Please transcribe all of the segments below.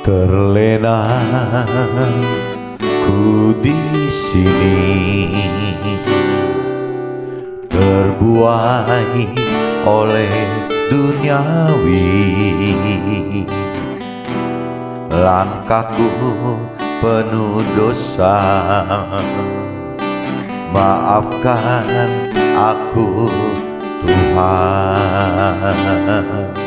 Terlena ku di sini, terbuai oleh duniawi. Langkahku penuh dosa, maafkan aku Tuhan.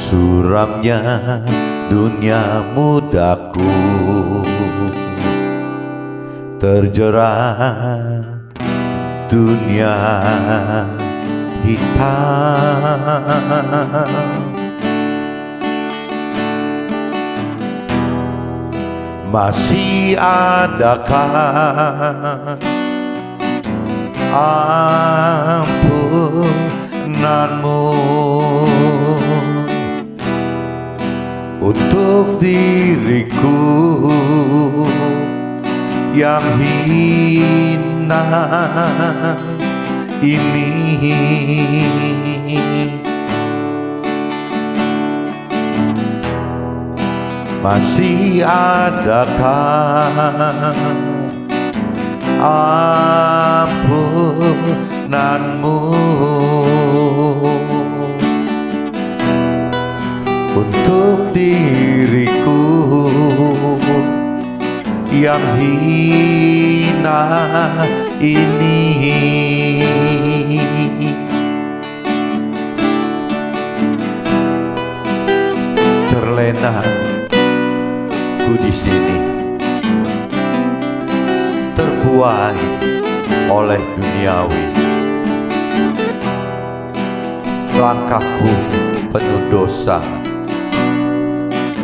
Suramnya dunia mudaku, terjerat dunia hitam. Masih adakah ampunanmu untuk diriku yang hina ini? Masih adakah ampunanmu untuk diriku yang hina ini? Terlena ku di sini, terbuai oleh duniawi. Langkahku penuh dosa,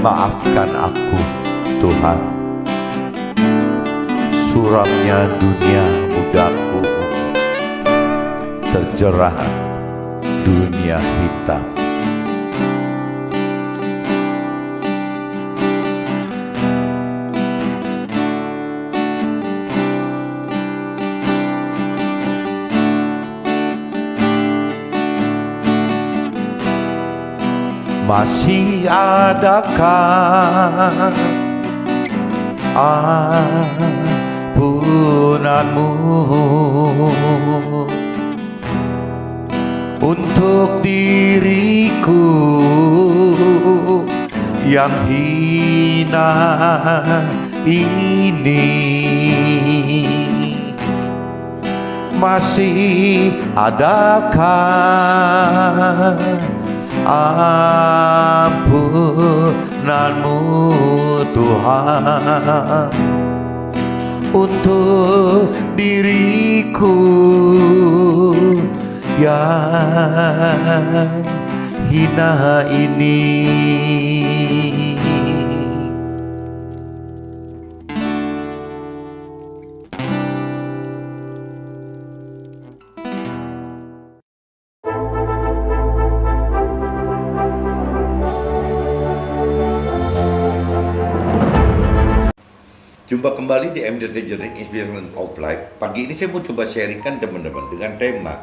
maafkan aku Tuhan. Suramnya dunia mudaku, terjerat dunia hitam. Masih adakah ampunanmu untuk diriku yang hina ini? Masih adakah ampunanmu Tuhan untuk diriku yang hina ini? Jumpa kembali di MDT Journey Inspiration of Life. Pagi ini saya mau coba sharingkan teman-teman dengan tema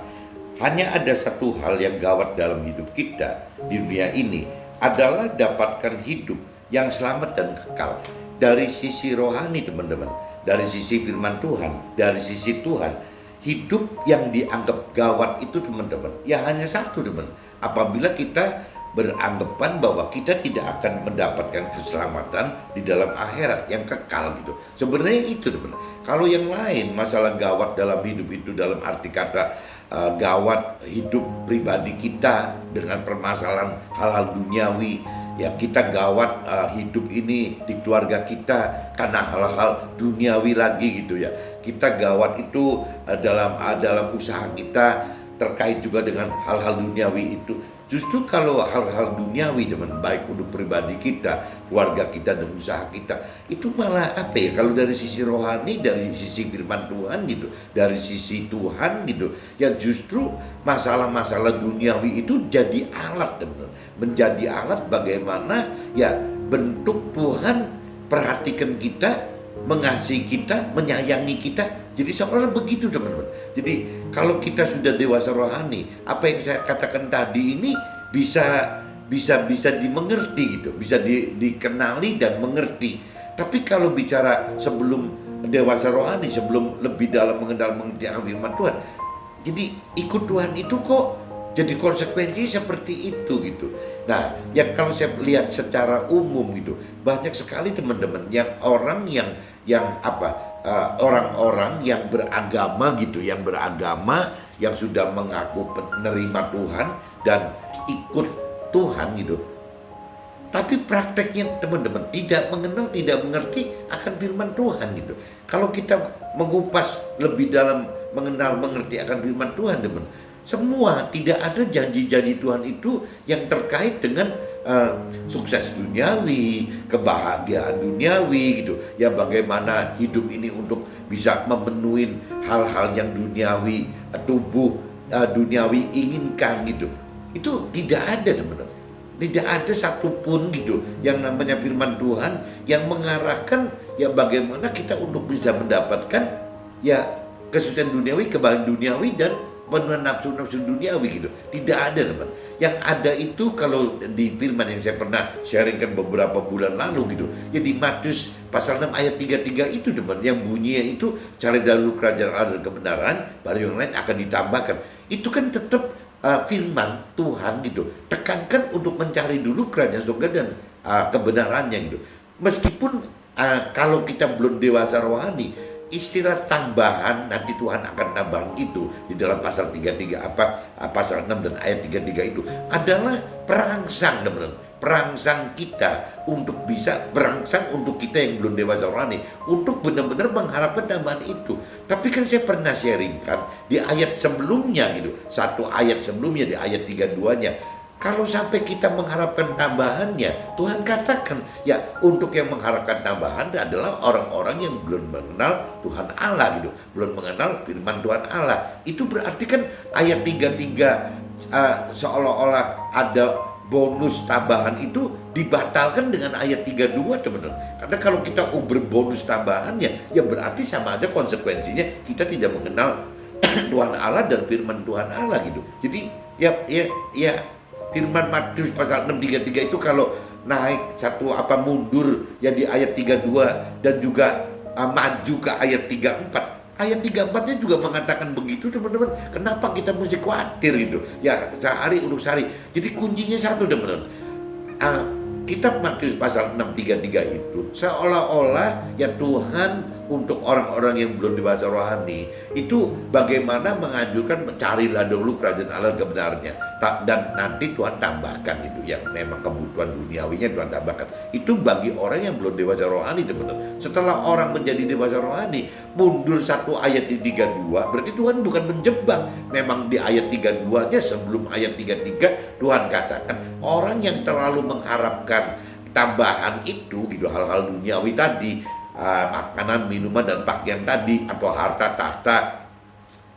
hanya ada satu hal yang gawat dalam hidup kita di dunia ini adalah dapatkan hidup yang selamat dan kekal. Dari sisi rohani teman-teman, dari sisi firman Tuhan, dari sisi Tuhan, hidup yang dianggap gawat itu teman-teman ya hanya satu teman. Apabila kita beranggapan bahwa kita tidak akan mendapatkan keselamatan di dalam akhirat yang kekal gitu. Sebenarnya itu teman. Kalau yang lain masalah gawat dalam hidup itu dalam arti kata gawat hidup pribadi kita dengan permasalahan hal-hal duniawi, ya kita gawat hidup ini di keluarga kita karena hal-hal duniawi lagi gitu ya. Kita gawat itu dalam usaha kita terkait juga dengan hal-hal duniawi itu. Justru kalau hal-hal duniawi teman, baik untuk pribadi kita, keluarga kita dan usaha kita, itu malah apa ya, kalau dari sisi rohani, dari sisi firman Tuhan gitu, dari sisi Tuhan gitu, ya justru masalah-masalah duniawi itu jadi alat teman, menjadi alat bagaimana ya bentuk Tuhan perhatikan kita, mengasihi kita, menyayangi kita. Jadi seolah begitu teman-teman. Jadi kalau kita sudah dewasa rohani, apa yang saya katakan tadi ini bisa dimengerti gitu, bisa dikenali dan mengerti. Tapi kalau bicara sebelum dewasa rohani, sebelum lebih dalam mengenal-mengerti akan firman Tuhan, jadi ikut Tuhan itu kok jadi konsekuensinya seperti itu gitu. Nah, yang kalau saya lihat secara umum gitu, banyak sekali teman-teman yang orang yang orang-orang yang beragama gitu, yang beragama, yang sudah mengaku penerima Tuhan dan ikut Tuhan gitu. Tapi prakteknya teman-teman tidak mengenal, tidak mengerti akan firman Tuhan gitu. Kalau kita mengupas lebih dalam mengenal, mengerti akan firman Tuhan teman, semua tidak ada janji-janji Tuhan itu yang terkait dengan sukses duniawi, kebahagiaan duniawi gitu. Ya bagaimana hidup ini untuk bisa memenuhi hal-hal yang duniawi, tubuh duniawi inginkan gitu. Itu tidak ada teman-teman. Tidak ada satupun gitu yang namanya firman Tuhan yang mengarahkan ya bagaimana kita untuk bisa mendapatkan ya kesuksesan duniawi, kebahagiaan duniawi dan penuhan nafsu-nafsu duniawi gitu. Tidak ada teman. Yang ada itu kalau di firman yang saya pernah sharingkan beberapa bulan lalu gitu. Jadi Matius pasal 6 ayat 33 itu teman, yang bunyinya itu cari dahulu kerajaan Allah dan kebenaran, baru yang lain akan ditambahkan. Itu kan tetap firman Tuhan gitu. Tekankan untuk mencari dulu kerajaan surga dan kebenarannya gitu. Meskipun kalau kita belum dewasa rohani, istilah tambahan nanti Tuhan akan tambah itu di dalam pasal 33 pasal 6 dan ayat 33 itu adalah perangsang teman-teman, perangsang kita untuk bisa berangsang untuk kita yang belum dewasa rohani untuk benar-benar mengharapkan tambahan itu. Tapi kan saya pernah sharingkan di ayat sebelumnya gitu, satu ayat sebelumnya di ayat 32-nya, kalau sampai kita mengharapkan tambahannya, Tuhan katakan, ya untuk yang mengharapkan tambahan adalah orang-orang yang belum mengenal Tuhan Allah gitu, belum mengenal firman Tuhan Allah. Itu berarti kan ayat 33 seolah-olah ada bonus tambahan itu dibatalkan dengan ayat 32 teman-teman. Karena kalau kita berbonus tambahannya, ya berarti sama aja konsekuensinya kita tidak mengenal Tuhan Allah dan firman Tuhan Allah gitu. Jadi ya firman Matius pasal 6:33 itu kalau naik mundur ya di ayat 32 dan juga maju ke ayat 34. Ayat 34-nya juga mengatakan begitu teman-teman. Kenapa kita mesti khawatir gitu? Ya sehari untuk sehari. Jadi kuncinya satu teman-teman. Kitab Matius pasal 6:33 itu seolah-olah ya Tuhan untuk orang-orang yang belum dewasa rohani itu bagaimana menganjurkan carilah dulu kerajaan Allah kebenarannya dan nanti Tuhan tambahkan itu yang memang kebutuhan duniawinya Tuhan tambahkan. Itu bagi orang yang belum dewasa rohani teman-teman. Setelah orang menjadi dewasa rohani mundur satu ayat di 32 berarti Tuhan bukan menjebak. Memang di ayat 32-nya sebelum ayat 33 Tuhan katakan orang yang terlalu mengharapkan tambahan itu gitu, hal-hal duniawi tadi, makanan, minuman dan pakaian tadi, atau harta tahta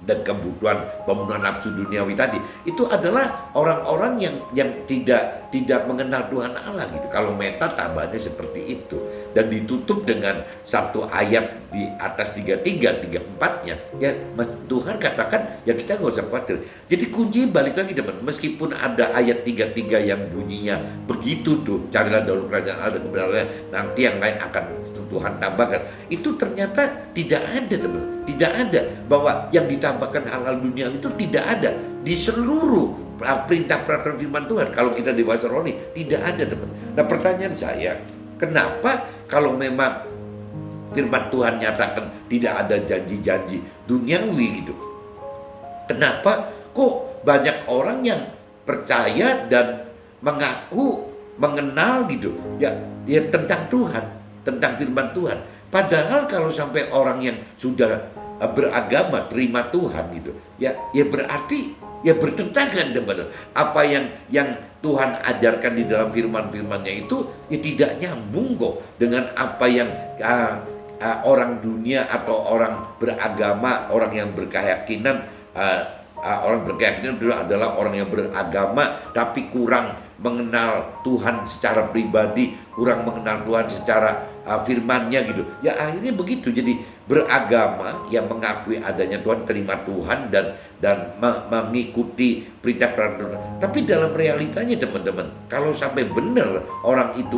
dan kebutuhan pemenuhan nafsu duniawi tadi, itu adalah orang-orang yang tidak mengenal Tuhan Allah gitu. Kalau meta tambahnya seperti itu dan ditutup dengan satu ayat di atas 33, 34-nya ya Tuhan katakan ya kita nggak usah khawatir. Jadi kunci balik lagi teman, meskipun ada ayat 33 yang bunyinya begitu tuh, carilah dahulu kerajaan Allah dan kebenarannya, nanti yang lain akan Tuhan tambahkan, itu ternyata tidak ada teman, tidak ada bahwa yang ditambahkan hal-hal dunia itu tidak ada di seluruh perintah peraturan firman Tuhan. Kalau kita dewasa rohani tidak ada teman. Nah pertanyaan saya, kenapa kalau memang firman Tuhan nyatakan tidak ada janji-janji duniawi gitu, kenapa kok banyak orang yang percaya dan mengaku mengenal gitu ya tentang Tuhan, tentang firman Tuhan. Padahal kalau sampai orang yang sudah beragama terima Tuhan gitu ya berarti ya bertentangan dengan apa yang Tuhan ajarkan di dalam firman-firmannya itu ya tidak nyambung kok dengan apa yang orang dunia atau orang beragama, orang yang berkeyakinan orang berkeyakinan dulu adalah orang yang beragama tapi kurang mengenal Tuhan secara pribadi, kurang mengenal Tuhan secara firman-Nya gitu. Ya akhirnya begitu. Jadi beragama yang mengakui adanya Tuhan, terima Tuhan dan mengikuti perintah peraturan. Tapi dalam realitanya teman-teman, kalau sampai benar orang itu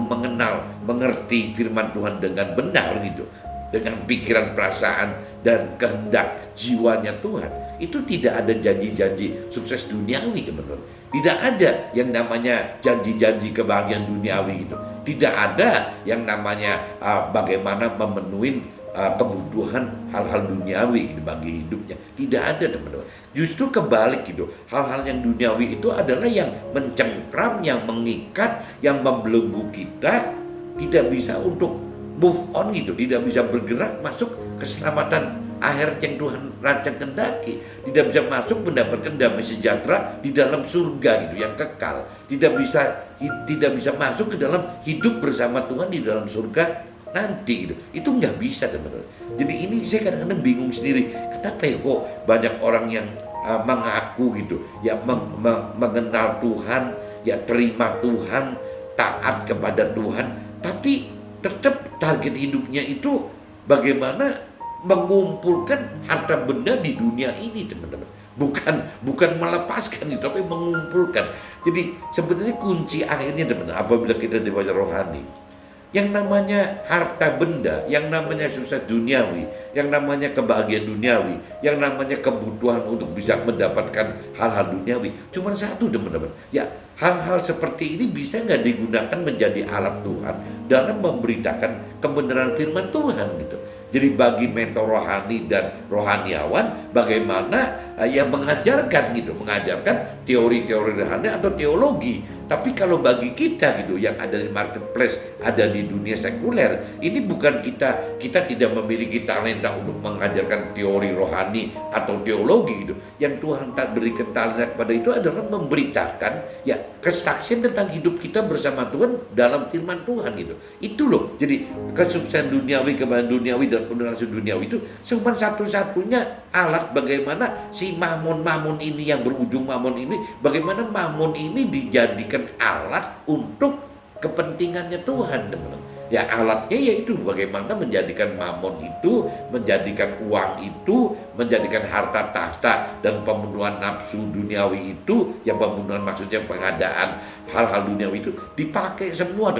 mengerti firman Tuhan dengan benar gitu, dengan pikiran, perasaan, dan kehendak jiwanya Tuhan, itu tidak ada janji-janji sukses duniawi teman-teman. Tidak ada yang namanya janji-janji kebahagiaan duniawi gitu. Tidak ada yang namanya bagaimana memenuhi kebutuhan hal-hal duniawi gitu, bagi hidupnya. Tidak ada teman-teman. Justru kebalik gitu. Hal-hal yang duniawi itu adalah yang mencengkram, yang mengikat, yang membelenggu kita, tidak bisa untuk move on gitu, tidak bisa bergerak masuk keselamatan akhir yang Tuhan rancang kendaki, tidak bisa masuk mendapatkan damai sejahtera di dalam surga gitu yang kekal, tidak bisa masuk ke dalam hidup bersama Tuhan di dalam surga nanti gitu. Itu nggak bisa teman-teman. Jadi ini saya kadang-kadang bingung sendiri, kenapa ya kok banyak orang yang mengaku gitu ya, mengenal Tuhan ya, terima Tuhan, taat kepada Tuhan, tapi tetap target hidupnya itu bagaimana mengumpulkan harta benda di dunia ini teman-teman. Bukan melepaskan itu, tapi mengumpulkan. Jadi sebenarnya kunci akhirnya teman-teman, apabila kita dewasa rohani, yang namanya harta benda, yang namanya sukses duniawi, yang namanya kebahagiaan duniawi, yang namanya kebutuhan untuk bisa mendapatkan hal-hal duniawi, cuma satu teman-teman. Ya, hal-hal seperti ini bisa nggak digunakan menjadi alat Tuhan dalam memberitakan kebenaran firman Tuhan gitu. Jadi bagi mentor rohani dan rohaniawan, bagaimana yang mengajarkan teori-teori rohani atau teologi. Tapi kalau bagi kita gitu yang ada di marketplace, ada di dunia sekuler, ini bukan kita tidak memiliki talenta untuk mengajarkan teori rohani atau teologi gitu. Yang Tuhan tak berikan talenta kepada itu adalah memberitakan ya kesaksian tentang hidup kita bersama Tuhan dalam firman Tuhan gitu. Itu loh. Jadi kesuksesan duniawi, kebahagiaan duniawi dan penurunan duniawi itu cuma satu-satunya alat bagaimana si mamon ini yang berujung mamon ini, bagaimana mamon ini dijadikan alat untuk kepentingannya Tuhan teman-teman. Ya alatnya yaitu bagaimana menjadikan mamon itu, menjadikan uang itu, menjadikan harta tahta dan pemenuhan nafsu duniawi itu, yang pemenuhan maksudnya pengadaan hal-hal duniawi itu dipakai semua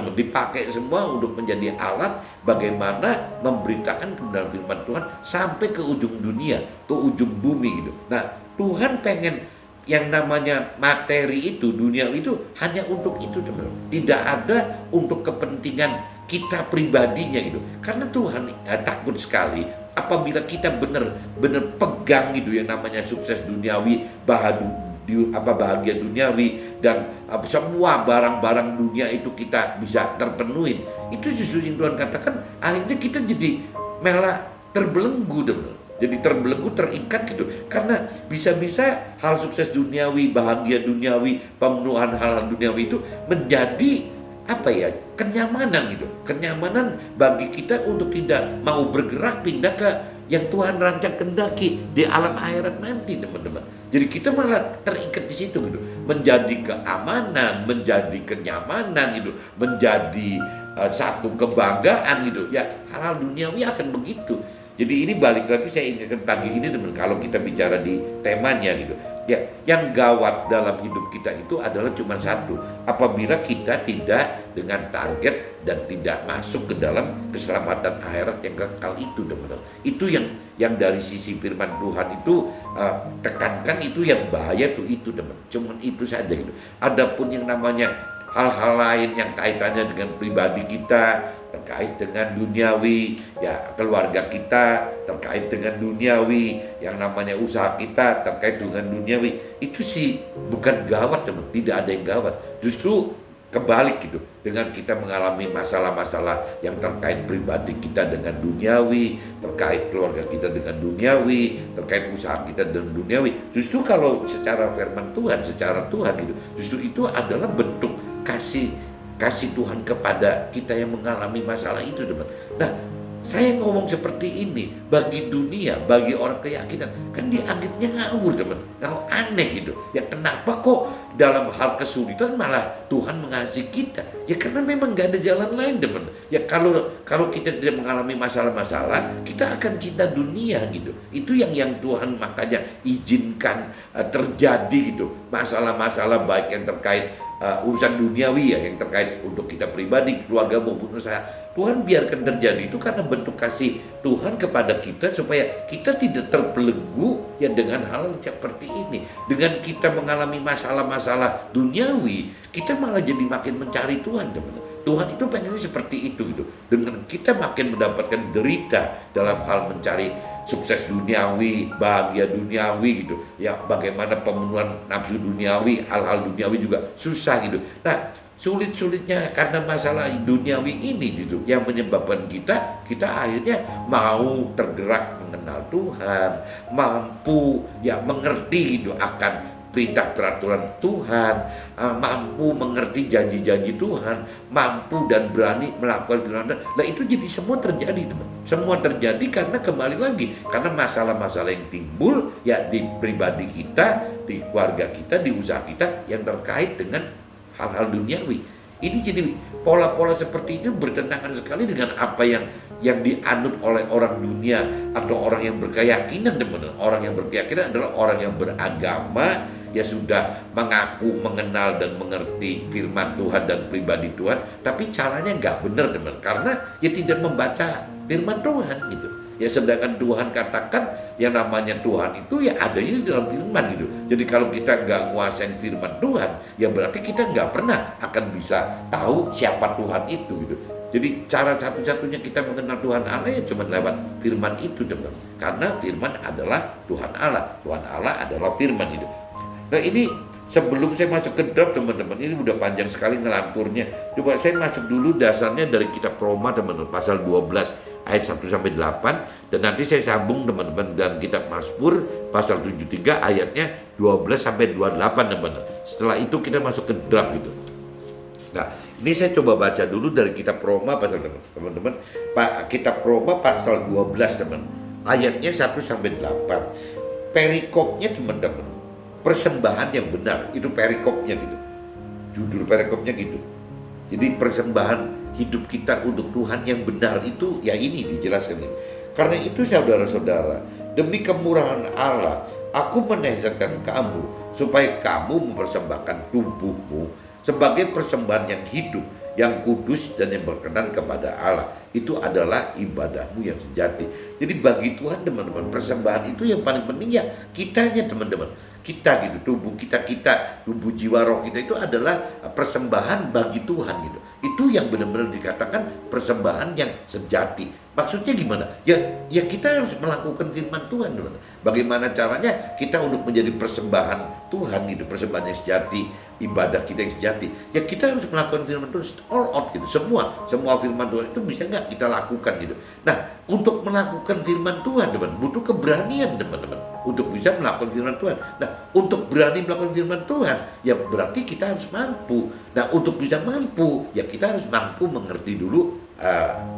untuk menjadi alat bagaimana memberitakan kebenaran firman Tuhan sampai ke ujung dunia, ke ujung bumi gitu. Nah Tuhan pengen yang namanya materi itu, dunia itu hanya untuk itu teman-teman. Tidak ada untuk kepentingan kita pribadinya gitu. Karena Tuhan takut sekali apabila kita benar-benar pegang gitu yang namanya sukses duniawi, bahagia duniawi, dan semua barang-barang dunia itu kita bisa terpenuhin. Itu justru yang Tuhan katakan, akhirnya kita jadi malah terbelenggu teman-teman. Jadi terbelenggu, terikat gitu. Karena bisa-bisa hal sukses duniawi, bahagia duniawi, pemenuhan hal-hal duniawi itu menjadi kenyamanan gitu. Kenyamanan bagi kita untuk tidak mau bergerak pindah ke yang Tuhan rancang kendaki di alam akhirat nanti teman-teman. Jadi kita malah terikat di situ gitu. Menjadi keamanan, menjadi kenyamanan gitu, menjadi satu kebanggaan gitu. Ya hal-hal duniawi akan begitu. Jadi ini balik lagi saya ingatkan pagi ini teman, kalau kita bicara di temanya gitu. Ya, yang gawat dalam hidup kita itu adalah cuma satu. Apabila kita tidak dengan target dan tidak masuk ke dalam keselamatan akhirat yang kekal itu teman-teman. Itu yang dari sisi firman Tuhan itu tekankan, itu yang bahaya tuh itu teman. Cuma itu saja gitu. Adapun yang namanya hal-hal lain yang kaitannya dengan pribadi kita, terkait dengan duniawi, ya keluarga kita terkait dengan duniawi, yang namanya usaha kita terkait dengan duniawi, itu sih bukan gawat teman, tidak ada yang gawat. Justru kebalik gitu, dengan kita mengalami masalah-masalah yang terkait pribadi kita dengan duniawi, terkait keluarga kita dengan duniawi, terkait usaha kita dengan duniawi, justru kalau secara firman Tuhan, secara Tuhan gitu, justru itu adalah bentuk kasih Tuhan kepada kita yang mengalami masalah itu teman. Nah Saya ngomong seperti ini bagi dunia, bagi orang keyakinan, kan dianggapnya ngawur teman, kalau aneh gitu. Ya kenapa kok dalam hal kesulitan malah Tuhan mengasihi kita? Ya karena memang nggak ada jalan lain teman. Ya kalau kita tidak mengalami masalah-masalah, kita akan cinta dunia gitu. Itu yang Tuhan makanya izinkan terjadi gitu. Masalah-masalah baik yang terkait urusan duniawi ya, yang terkait untuk kita pribadi, keluarga maupun usaha, Tuhan biarkan terjadi itu karena bentuk kasih Tuhan kepada kita supaya kita tidak terbelenggu ya dengan hal seperti ini. Dengan kita mengalami masalah-masalah duniawi, kita malah jadi makin mencari Tuhan teman-teman. Tuhan itu pengennya seperti itu gitu. Dengan kita makin mendapatkan derita dalam hal mencari sukses duniawi, bahagia duniawi gitu. Ya bagaimana pemenuhan nafsu duniawi, hal-hal duniawi juga susah gitu. Nah, sulit-sulitnya karena masalah duniawi ini gitu yang menyebabkan kita akhirnya mau tergerak mengenal Tuhan, mampu ya mengerti gitu akan perintah peraturan Tuhan, mampu mengerti janji-janji Tuhan, mampu dan berani melakukan firman Tuhan. Nah itu jadi semua terjadi teman. Semua terjadi karena kembali lagi karena masalah-masalah yang timbul ya di pribadi kita, di keluarga kita, di usaha kita yang terkait dengan hal-hal duniawi. Ini jadi pola-pola seperti itu bertentangan sekali dengan apa yang dianut oleh orang dunia atau orang yang berkeyakinan teman-teman. Orang yang berkeyakinan adalah orang yang beragama, ya sudah mengaku mengenal dan mengerti firman Tuhan dan pribadi Tuhan, tapi caranya nggak benar teman, karena ya tidak membaca firman Tuhan gitu. Ya sedangkan Tuhan katakan yang namanya Tuhan itu ya adanya di dalam firman gitu. Jadi kalau kita nggak nguasain firman Tuhan, ya berarti kita nggak pernah akan bisa tahu siapa Tuhan itu gitu. Jadi cara satu-satunya kita mengenal Tuhan Allah ya cuma lewat firman itu teman. Karena firman adalah Tuhan Allah. Tuhan Allah adalah firman itu. Nah ini sebelum saya masuk ke draft teman-teman, ini udah panjang sekali ngelanturnya. Coba saya masuk dulu dasarnya dari kitab Roma teman-teman, pasal 12 ayat 1-8, dan nanti saya sambung teman-teman dan kitab Mazmur pasal 73 ayatnya 12-28 teman-teman. Setelah itu kita masuk ke draft gitu. Nah, ini saya coba baca dulu dari kitab Roma pasal teman-teman. Kitab Roma pasal 12 teman. Ayatnya 1-8. Perikopnya teman-teman, persembahan yang benar, itu perikopnya gitu. Judul perikopnya gitu. Jadi persembahan hidup kita untuk Tuhan yang benar itu ya ini dijelaskan ini. Karena itu saudara-saudara, demi kemurahan Allah, aku menasihatkan kamu supaya kamu mempersembahkan tubuhmu sebagai persembahan yang hidup, yang kudus dan yang berkenan kepada Allah. Itu adalah ibadahmu yang sejati. Jadi bagi Tuhan teman-teman, persembahan itu yang paling penting ya kitanya teman-teman. Kita gitu, tubuh kita, tubuh jiwa roh kita itu adalah persembahan bagi Tuhan gitu. Itu yang benar-benar dikatakan persembahan yang sejati. Maksudnya gimana? Ya kita harus melakukan firman Tuhan teman. Bagaimana caranya kita untuk menjadi persembahan Tuhan gitu, persembahan yang sejati, ibadah kita yang sejati. Ya kita harus melakukan firman Tuhan all out gitu. Semua firman Tuhan itu bisa nggak kita lakukan gitu. Nah, untuk melakukan firman Tuhan teman, butuh keberanian teman-teman untuk bisa melakukan firman Tuhan. Nah, untuk berani melakukan firman Tuhan, ya berarti kita harus mampu. Nah, untuk bisa mampu, ya kita harus mampu mengerti dulu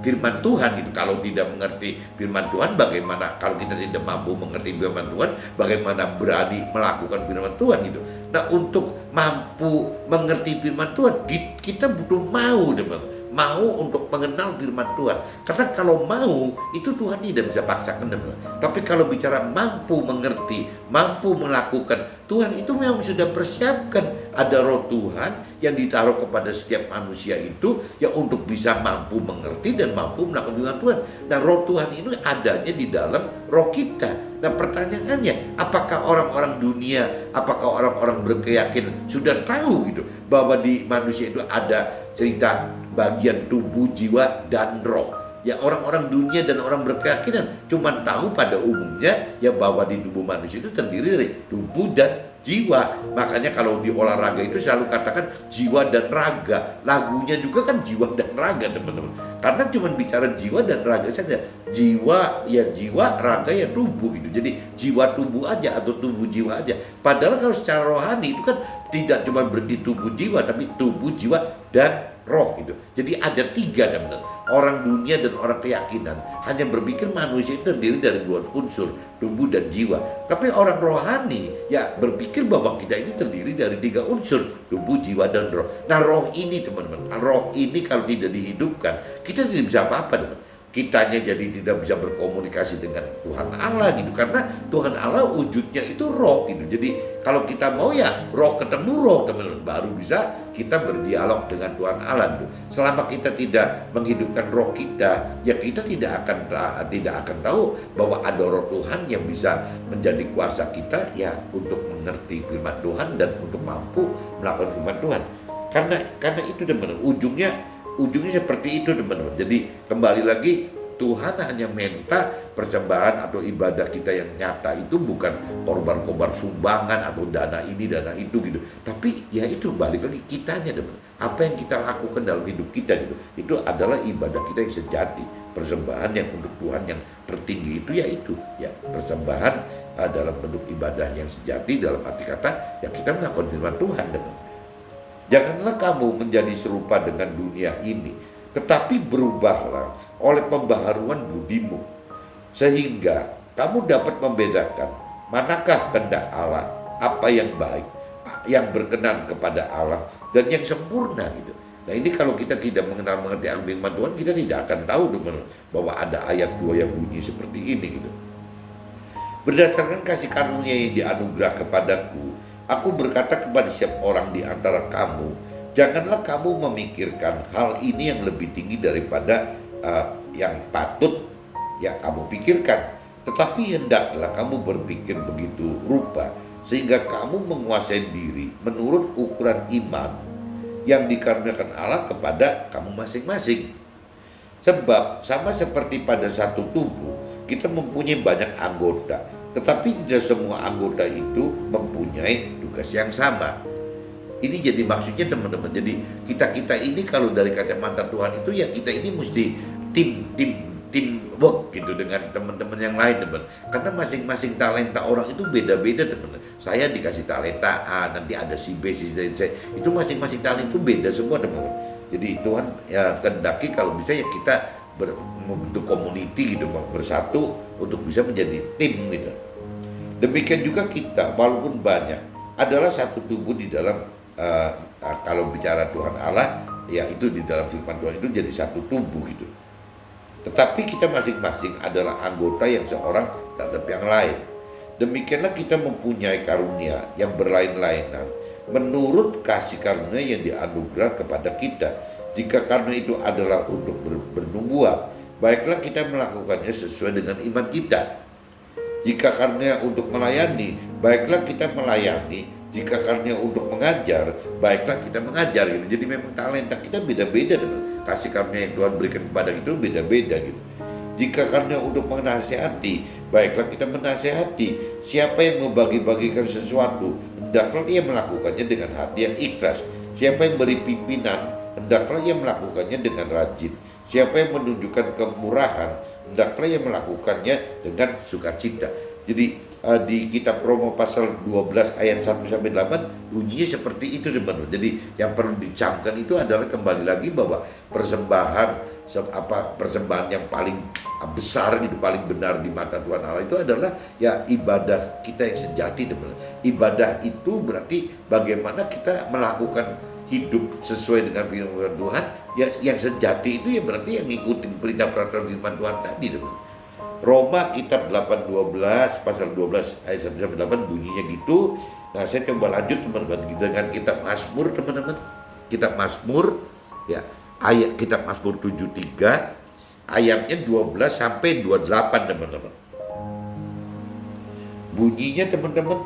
firman Tuhan gitu. Kalau tidak mengerti firman Tuhan, bagaimana? Kalau kita tidak mampu mengerti firman Tuhan, bagaimana berani melakukan firman Tuhan gitu. Nah, untuk mampu mengerti firman Tuhan, kita butuh mau teman, mau untuk mengenal firman Tuhan. Karena kalau mau, itu Tuhan tidak bisa paksakan teman. Tapi kalau bicara mampu mengerti, mampu melakukan, Tuhan itu memang sudah persiapkan. Ada roh Tuhan yang ditaruh kepada setiap manusia itu ya untuk bisa mampu mengerti dan mampu melakukan firman Tuhan. Nah, roh Tuhan itu adanya di dalam roh kita. Nah, pertanyaannya, apakah orang-orang dunia, apakah orang-orang berkeyakinan sudah tahu gitu bahwa di manusia itu ada cerita bagian tubuh, jiwa, dan roh? Ya, orang-orang dunia dan orang berkeyakinan cuma tahu pada umumnya ya bahwa di tubuh manusia itu terdiri dari tubuh dan jiwa. Makanya kalau di olahraga itu selalu katakan jiwa dan raga. Lagunya juga kan jiwa dan raga teman-teman. Karena cuma bicara jiwa dan raga saja. Jiwa ya jiwa, raga ya tubuh gitu. Jadi jiwa tubuh aja atau tubuh jiwa aja. Padahal kalau secara rohani itu kan tidak cuma berarti tubuh jiwa, tapi tubuh jiwa dan roh gitu. Jadi ada tiga teman-teman. Orang dunia dan orang keyakinan hanya berpikir manusia itu terdiri dari dua unsur, tubuh dan jiwa. Tapi orang rohani ya berpikir bahwa kita ini terdiri dari tiga unsur, tubuh, jiwa dan roh. Nah roh ini teman-teman, roh ini kalau tidak dihidupkan, kita tidak bisa apa-apa teman. Kitanya jadi tidak bisa berkomunikasi dengan Tuhan Allah gitu, karena Tuhan Allah wujudnya itu roh gitu. Jadi kalau kita mau ya roh ketemu roh teman-teman, baru bisa kita berdialog dengan Tuhan Allah gitu. Selama kita tidak menghidupkan roh kita, ya kita tidak akan tahu bahwa ada roh Tuhan yang bisa menjadi kuasa kita ya untuk mengerti firman Tuhan dan untuk mampu melakukan firman Tuhan. Karena itu teman-teman, ujungnya seperti itu teman-teman. Jadi kembali lagi, Tuhan hanya minta persembahan atau ibadah kita yang nyata itu bukan korban-korban sumbangan atau dana ini dana itu gitu. Tapi ya itu balik lagi kitanya teman. Apa yang kita lakukan dalam hidup kita gitu, itu adalah ibadah kita yang sejati. Persembahan yang untuk Tuhan yang tertinggi itu yaitu ya persembahan dalam bentuk ibadah yang sejati, dalam arti kata yang kita melakukan firman Tuhan teman. Janganlah kamu menjadi serupa dengan dunia ini, tetapi berubahlah oleh pembaharuan budimu, sehingga kamu dapat membedakan manakah kehendak Allah, apa yang baik, yang berkenan kepada Allah, dan yang sempurna gitu. Nah ini kalau kita tidak mengerti firman Tuhan, kita tidak akan tahu teman, bahwa ada ayat 2 yang bunyi seperti ini gitu. Berdasarkan kasih karunia yang dianugerah kepadaku, aku berkata kepada setiap orang di antara kamu, janganlah kamu memikirkan hal ini yang lebih tinggi daripada yang patut ya kamu pikirkan. Tetapi hendaklah kamu berpikir begitu rupa, sehingga kamu menguasai diri menurut ukuran iman yang dikaruniakan Allah kepada kamu masing-masing. Sebab sama seperti pada satu tubuh, kita mempunyai banyak anggota, tetapi tidak semua anggota itu mempunyai tugas yang sama. Ini jadi maksudnya teman-teman. Jadi kita ini kalau dari kacamata Tuhan itu ya kita ini mesti teamwork gitu dengan teman-teman yang lain teman. Karena masing-masing talenta orang itu beda-beda teman. Saya dikasih talenta A, nanti ada si B, si C. Itu masing-masing talenta itu beda semua teman. Jadi Tuhan ya kehendaki kalau bisa ya kita membentuk community gitu, bersatu untuk bisa menjadi tim gitu. Demikian juga kita walaupun banyak adalah satu tubuh di dalam kalau bicara Tuhan Allah ya itu di dalam firman Tuhan itu jadi satu tubuh gitu. Tetapi kita masing-masing adalah anggota yang seorang terhadap yang lain. Demikianlah kita mempunyai karunia yang berlain-lainan menurut kasih karunia yang dianugerah kepada kita. Jika karunia itu adalah untuk bernubuat, baiklah kita melakukannya sesuai dengan iman kita. Jika karunia untuk melayani, baiklah kita melayani. Jika karunia untuk mengajar, baiklah kita mengajar gitu. Jadi memang talenta kita beda-beda, kasih karunia yang Tuhan berikan kepada kita beda-beda gitu. Jika karunia untuk menasihati, baiklah kita menasihati. Siapa yang membagi-bagikan sesuatu, hendaklah ia melakukannya dengan hati yang ikhlas. Siapa yang beri pimpinan, hendaklah ia melakukannya dengan rajin. Siapa yang menunjukkan kemurahan, hendaklah ia melakukannya dengan sukacita. Jadi di kitab Roma pasal 12 ayat 1-8 bunyinya seperti itu teman-teman. Jadi yang perlu dicamkan itu adalah kembali lagi bahwa persembahan yang paling besar gitu, paling benar di mata Tuhan Allah itu adalah ya ibadah kita yang sejati teman-teman. Ibadah itu berarti bagaimana kita melakukan hidup sesuai dengan firman Tuhan ya, yang sejati itu ya berarti yang ngikutin perintah peraturan firman Tuhan tadi teman-teman. Roma kitab 8:12 pasal 12 ayat 1-8 bunyinya gitu. Nah saya coba lanjut teman-teman dengan kitab Mazmur teman-teman. Kitab Mazmur ya, ayat kitab Mazmur 73 ayatnya 12-28 teman-teman. Bunyinya teman-teman,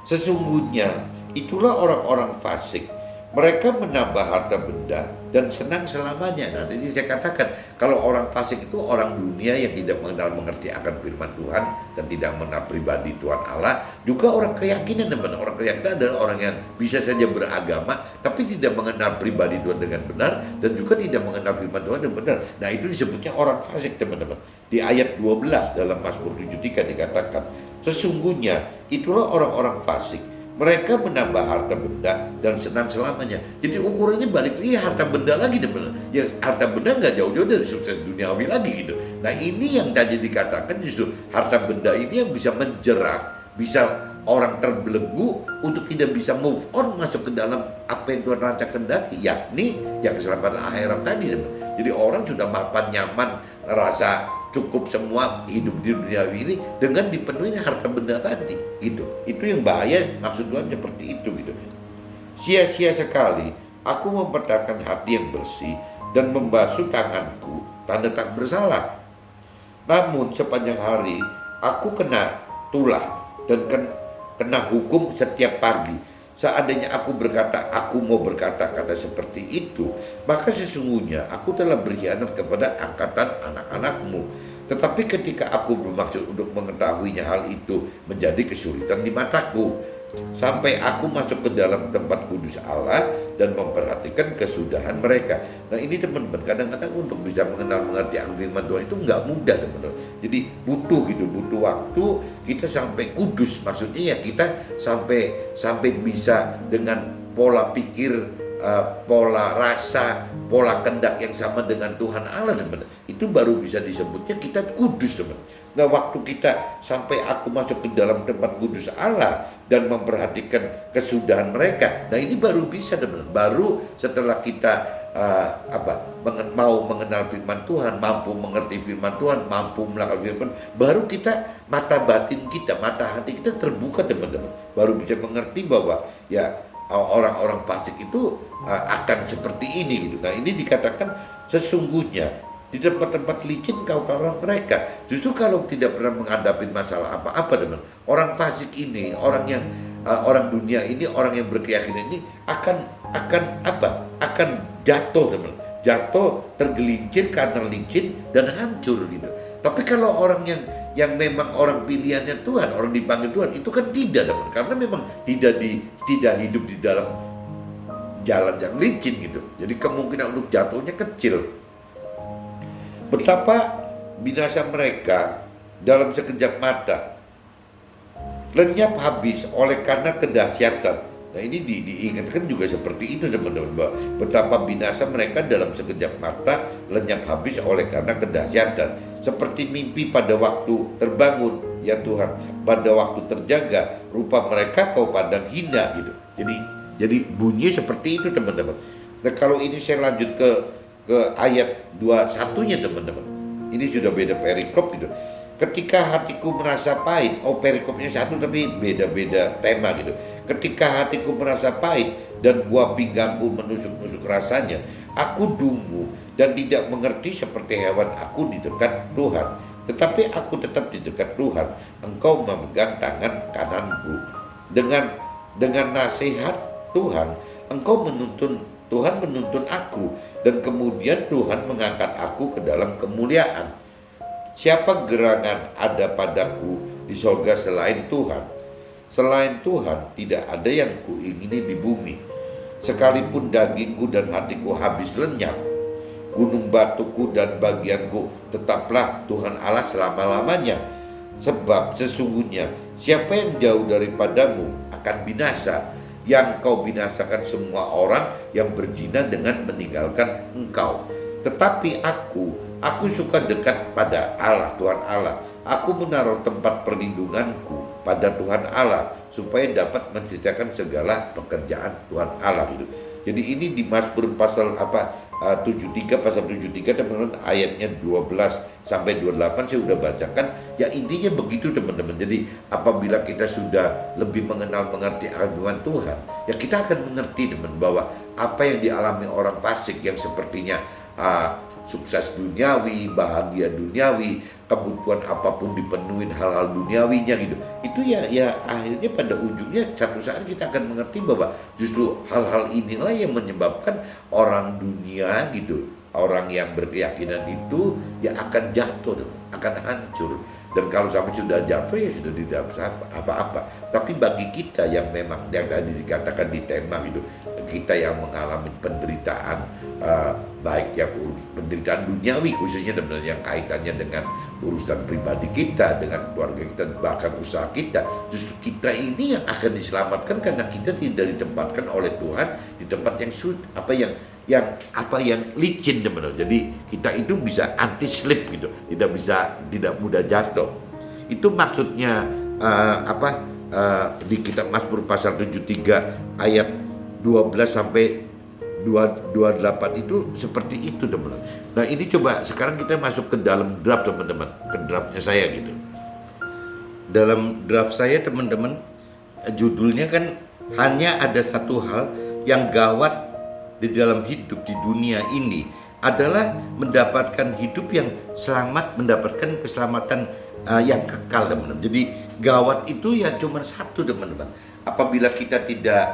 sesungguhnya itulah orang-orang fasik. Mereka menambah harta benda dan senang selamanya. Nah ini saya katakan, kalau orang fasik itu orang dunia yang tidak mengerti akan firman Tuhan dan tidak mengenal pribadi Tuhan Allah. Juga orang keyakinan teman. Orang keyakinan adalah orang yang bisa saja beragama tapi tidak mengenal pribadi Tuhan dengan benar dan juga tidak mengenal firman Tuhan dengan benar. Nah itu disebutnya orang fasik teman-teman. Di ayat 12 dalam Mazmur 73 dikatakan, sesungguhnya itulah orang-orang fasik. Mereka menambah harta benda dan senang selamanya. Jadi ukurannya balik lagi harta benda lagi teman. Ya harta benda nggak jauh-jauh dari sukses duniawi lagi gitu. Nah ini yang tadi dikatakan justru harta benda ini yang bisa menjerat, bisa orang terbelenggu untuk tidak bisa move on masuk ke dalam apa yang Tuhan rancang kendaki, yakni yang keselamatan akhirat tadi teman. Jadi orang sudah mapan nyaman, ngerasa cukup semua hidup di dunia ini dengan dipenuhi harta benda tadi gitu. Itu yang bahaya, maksud Tuhan seperti itu gitu. Sia-sia sekali aku mempertahankan hati yang bersih dan membasuh tanganku tanda tak bersalah. Namun sepanjang hari aku kena tulah dan kena hukum setiap pagi. Seandainya aku mau berkata-kata seperti itu, maka sesungguhnya aku telah berkhianat kepada angkatan anak-anakmu. Tetapi ketika aku bermaksud untuk mengetahuinya, hal itu menjadi kesulitan di mataku. Sampai aku masuk ke dalam tempat kudus Allah dan memperhatikan kesudahan mereka. Nah ini teman-teman, kadang-kadang untuk bisa mengerti firman Tuhan itu nggak mudah teman-teman. Jadi butuh waktu kita sampai kudus. Maksudnya ya kita sampai bisa dengan pola pikir, pola rasa, pola kehendak yang sama dengan Tuhan Allah teman-teman. Itu baru bisa disebutnya kita kudus teman-teman. Nah waktu kita sampai aku masuk ke dalam tempat kudus Allah dan memperhatikan kesudahan mereka, nah ini baru bisa teman-teman. Baru setelah kita mau mengenal firman Tuhan, mampu mengerti firman Tuhan, mampu melakukan firman, baru kita mata batin kita, mata hati kita terbuka teman-teman. Baru bisa mengerti bahwa ya orang-orang fasik itu akan seperti ini gitu. Nah ini dikatakan sesungguhnya di tempat-tempat licin kau taruh mereka. Justru kalau tidak pernah menghadapi masalah apa-apa dengan orang fasik ini, orang yang orang dunia ini, orang yang berkeyakinan ini akan jatuh teman, jatuh tergelincir karena licin dan hancur gitu. Tapi kalau orang yang memang orang pilihannya Tuhan, orang dipanggil Tuhan, itu kan tidak teman, karena memang tidak hidup di dalam jalan yang licin gitu. Jadi kemungkinan untuk jatuhnya kecil. Betapa binasa mereka dalam sekejap mata, lenyap habis oleh karena kedahsyatan. Nah ini diingatkan juga seperti itu teman-teman. Betapa binasa mereka dalam sekejap mata, lenyap habis oleh karena kedahsyatan. Seperti mimpi pada waktu terbangun, ya Tuhan, pada waktu terjaga, rupa mereka kau pandang hina gitu. Jadi bunyi seperti itu teman-teman. Nah kalau ini saya lanjut ke ayat 21-nya teman-teman. Ini sudah beda perikop gitu. Ketika hatiku merasa pahit, perikopnya satu tapi beda-beda tema gitu. Ketika hatiku merasa pahit dan buah pinggangku menusuk-nusuk rasanya, aku dungu dan tidak mengerti seperti hewan aku di dekat Tuhan. Tetapi aku tetap di dekat Tuhan. Engkau memegang tangan kananku. Dengan nasihat Tuhan, Tuhan menuntun aku, dan kemudian Tuhan mengangkat aku ke dalam kemuliaan. Siapa gerangan ada padaku di sorga selain Tuhan? Selain Tuhan tidak ada yang kuingini di bumi. Sekalipun dagingku dan hatiku habis lenyap, gunung batuku dan bagianku, tetaplah Tuhan Allah selama-lamanya. Sebab sesungguhnya siapa yang jauh daripadamu akan binasa. Yang kau binasakan semua orang yang berzina dengan meninggalkan engkau. Tetapi aku suka dekat pada Allah, Tuhan Allah. Aku menaruh tempat perlindunganku pada Tuhan Allah, supaya dapat menceritakan segala pekerjaan Tuhan Allah gitu. Jadi ini di Mazmur pasal 73 pasal 73 teman-teman, ayatnya 12 sampai 28 saya udah bacakan. Ya intinya begitu teman-teman. Jadi apabila kita sudah lebih mengerti firman Tuhan, ya kita akan mengerti teman bahwa apa yang dialami orang fasik yang sepertinya sukses duniawi, bahagia duniawi, kebutuhan apapun dipenuhin hal-hal duniawinya gitu. Itu ya akhirnya pada ujungnya satu saat kita akan mengerti bahwa justru hal-hal inilah yang menyebabkan orang dunia gitu, orang yang berkeyakinan itu ya akan jatuh, akan hancur. Dan kalau sampai sudah jatuh ya sudah tidak apa-apa. Tapi bagi kita yang memang yang tadi dikatakan di tema itu, kita yang mengalami penderitaan, baik yang penderitaan duniawi khususnya yang kaitannya dengan urusan pribadi kita, dengan keluarga kita, bahkan usaha kita, justru kita ini yang akan diselamatkan karena kita tidak ditempatkan oleh Tuhan di tempat yang yang licin, teman-teman. Jadi kita itu bisa anti slip gitu, tidak mudah jatuh. Itu maksudnya di kitab Mazmur pasal 73 ayat 12 sampai 28 itu seperti itu, teman-teman. Nah, ini coba sekarang kita masuk ke dalam draft, teman-teman, ke draftnya saya gitu. Dalam draft saya, teman-teman, judulnya kan hanya ada satu hal yang gawat di dalam hidup di dunia ini adalah mendapatkan hidup yang selamat, mendapatkan keselamatan yang kekal, teman-teman. Jadi gawat itu ya cuma satu, teman-teman. Apabila kita tidak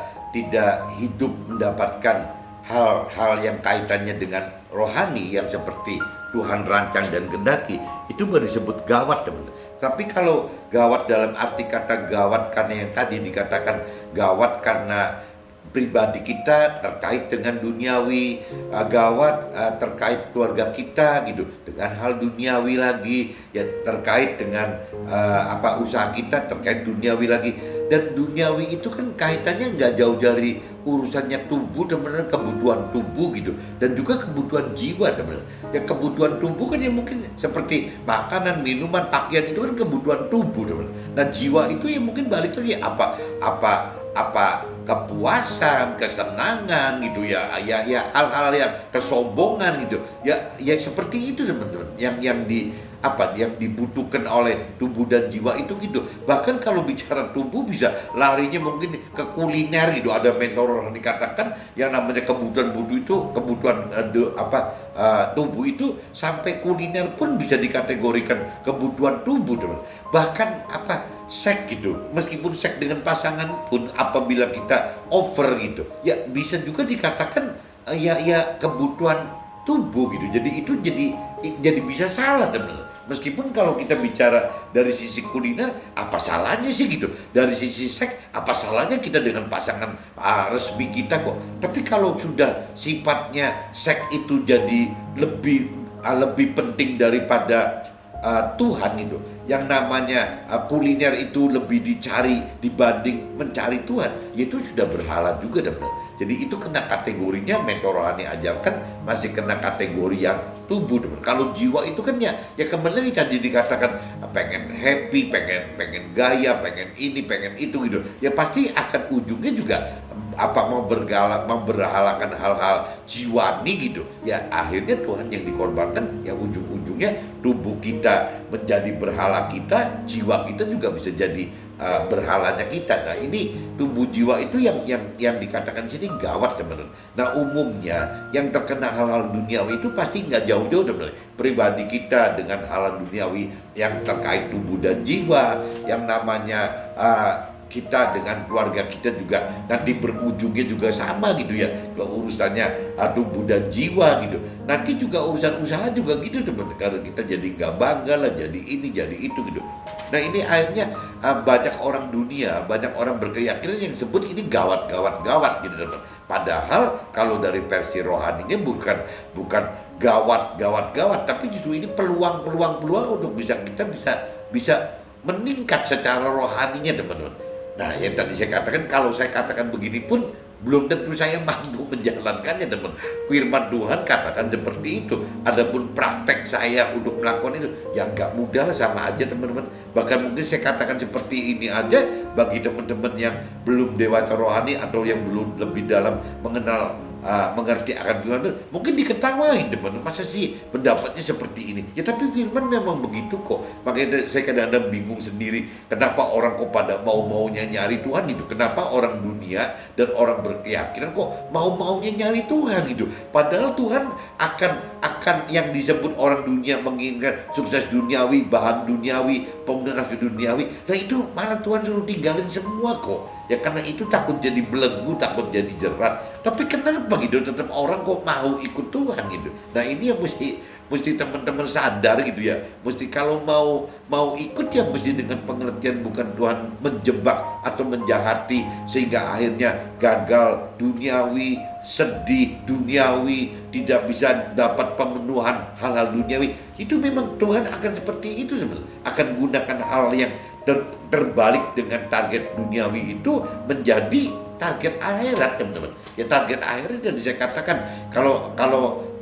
hidup mendapatkan hal-hal yang kaitannya dengan rohani yang seperti Tuhan rancang dan kehendaki, itu baru disebut gawat, teman-teman. Tapi kalau gawat dalam arti kata gawat karena yang tadi dikatakan gawat karena pribadi kita terkait dengan duniawi, gawat terkait keluarga kita gitu, dengan hal duniawi lagi, ya terkait dengan usaha kita terkait duniawi lagi. Dan duniawi itu kan kaitannya nggak jauh dari urusannya tubuh, teman-teman, kebutuhan tubuh gitu, dan juga kebutuhan jiwa, teman-teman. Ya kebutuhan tubuh kan ya mungkin seperti makanan, minuman, pakaian, itu kan kebutuhan tubuh, teman-teman. Dan jiwa itu ya mungkin balik lagi apa kepuasan, kesenangan gitu ya hal-hal yang kesombongan gitu ya seperti itu, teman-teman, yang dibutuhkan oleh tubuh dan jiwa itu gitu. Bahkan kalau bicara tubuh bisa larinya mungkin ke kuliner gitu. Ada mentor yang dikatakan yang namanya kebutuhan tubuh itu sampai kuliner pun bisa dikategorikan kebutuhan tubuh, teman. Bahkan seks gitu, meskipun seks dengan pasangan pun apabila kita over gitu ya bisa juga dikatakan ya kebutuhan tubuh gitu. Jadi itu jadi bisa salah, teman. Meskipun kalau kita bicara dari sisi kuliner, apa salahnya sih gitu. Dari sisi seks, apa salahnya kita dengan pasangan resmi kita kok. Tapi kalau sudah sifatnya seks itu jadi lebih penting daripada Tuhan gitu, yang namanya kuliner itu lebih dicari dibanding mencari Tuhan, itu sudah berhala juga, teman. Jadi itu kena kategorinya mentor rohani ajarkan, masih kena kategori yang tubuh, teman. Kalau jiwa itu kan ya kembali tadi dikatakan pengen happy, pengen gaya, pengen ini, pengen itu gitu. Ya pasti akan ujungnya juga memberhalakan hal-hal jiwani gitu. Ya akhirnya Tuhan yang dikorbankan, yang ujung-ujungnya tubuh kita menjadi berhala kita, jiwa kita juga bisa jadi berhalanya kita. Nah ini tubuh jiwa itu yang dikatakan sini gawat, teman-teman. Nah umumnya yang terkena hal-hal duniawi itu pasti nggak jauh-jauh, teman-teman. Pribadi kita dengan hal duniawi yang terkait tubuh dan jiwa, yang namanya kita dengan keluarga kita juga nanti berujungnya juga sama gitu ya, ke urusannya tubuh dan jiwa gitu. Nanti juga urusan usaha juga gitu, teman-teman. Kalau kita jadi nggak bangga lah, jadi ini jadi itu gitu. Nah ini akhirnya banyak orang dunia, banyak orang berkeyakinan yang sebut ini gawat gitu, teman. Padahal kalau dari versi rohaninya bukan gawat, tapi justru ini peluang untuk kita bisa meningkat secara rohaninya, teman-teman. Nah yang tadi saya katakan, kalau saya katakan begini pun belum tentu saya mampu menjalankannya, teman. Firman Tuhan katakan seperti itu. Adapun praktek saya untuk melakukan itu ya nggak mudah lah, sama aja, teman-teman. Bahkan mungkin saya katakan seperti ini aja bagi teman-teman yang belum dewasa rohani atau yang belum lebih dalam mengerti akan Tuhan, mungkin diketawain, teman. Masa sih pendapatnya seperti ini? Ya tapi firman memang begitu kok. Makanya saya kadang-kadang bingung sendiri, kenapa orang kok pada mau-maunya nyari Tuhan gitu. Kenapa orang dunia dan orang berkeyakinan kok mau-maunya nyari Tuhan gitu. Padahal Tuhan akan yang disebut orang dunia menginginkan sukses duniawi, bahan duniawi, pemenuhan duniawi. Nah itu malah Tuhan suruh tinggalin semua kok. Ya karena itu takut jadi belenggu, takut jadi jerat. Tapi kenapa gitu tetap orang kok mau ikut Tuhan gitu. Nah ini yang mesti teman-teman sadar gitu ya. Mesti kalau mau ikut ya mesti dengan pengertian, bukan Tuhan menjebak atau menjahati sehingga akhirnya gagal duniawi, sedih duniawi, tidak bisa dapat pemenuhan hal-hal duniawi. Itu memang Tuhan akan seperti itu sebenarnya. Akan gunakan hal yang terbalik dengan target duniawi itu menjadi target akhirat, teman-teman. Ya target akhirat jadi saya katakan, kalau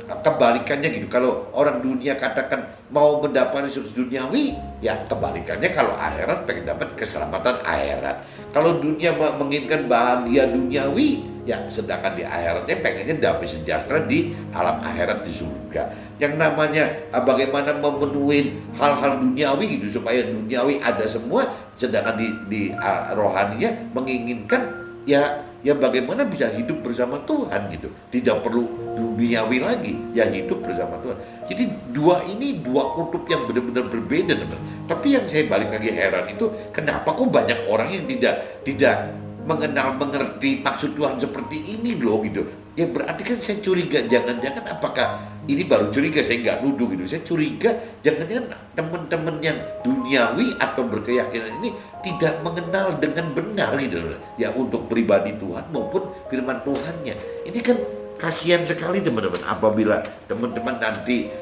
kebalikannya gitu. Kalau orang dunia katakan mau mendapat sukses duniawi, ya kebalikannya kalau akhirat pengen dapat keselamatan akhirat. Kalau dunia menginginkan bahagia duniawi, ya sedangkan di akhiratnya pengennya damai sejahtera di alam akhirat, di surga. Yang namanya bagaimana memenuhi hal-hal duniawi gitu supaya duniawi ada semua, sedangkan di rohaninya menginginkan ya bagaimana bisa hidup bersama Tuhan gitu, tidak perlu duniawi lagi, ya hidup bersama Tuhan. Jadi dua kutub yang benar-benar berbeda, teman. Tapi yang saya balik lagi heran itu, kenapa kok banyak orang yang tidak mengerti maksud Tuhan seperti ini loh gitu. Ya berarti kan saya curiga, jangan-jangan apakah ini baru curiga, saya nggak nuduh gitu. Saya curiga jangan-jangan teman-teman yang duniawi atau berkeyakinan ini tidak mengenal dengan benar gitu loh. Ya untuk pribadi Tuhan maupun firman Tuhannya. Ini kan kasihan sekali teman-teman, apabila teman-teman nanti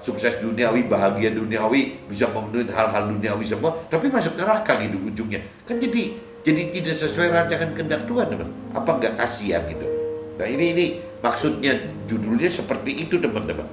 sukses duniawi, bahagia duniawi, bisa memenuhi hal-hal duniawi semua, tapi masuk neraka gitu ujungnya. Kan jadi tidak sesuai rancangan kehendak Tuhan, teman. Apa nggak kasihan gitu? Nah ini maksudnya judulnya seperti itu, teman-teman.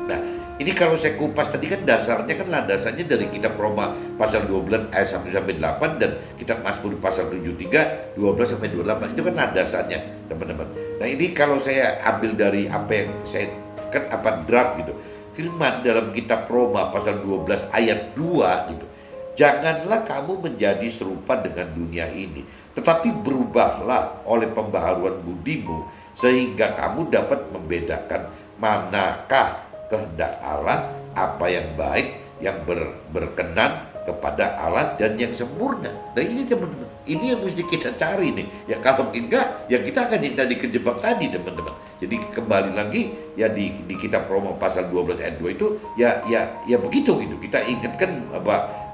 Nah ini kalau saya kupas tadi kan dasarnya kan landasannya dari kitab Roma pasal 12 ayat 1-8 dan kitab Mazmur pasal 73 12-28, itu kan landasannya, teman-teman. Nah ini kalau saya ambil dari apa yang saya kan draft gitu, firman dalam kitab Roma pasal 12 ayat 2 gitu. Janganlah kamu menjadi serupa dengan dunia ini, tetapi berubahlah oleh pembaharuan budimu, sehingga kamu dapat membedakan manakah kehendak Allah, apa yang baik, yang berkenan kepada Allah dan yang sempurna. Nah ini teman-teman, ini yang mesti kita cari nih. Ya kalau enggak, ya kita akan yang tadi kejebak tadi, teman-teman. Jadi kembali lagi ya di kitab Roma pasal 12 ayat 2 itu ya begitu gitu. Kita ingatkan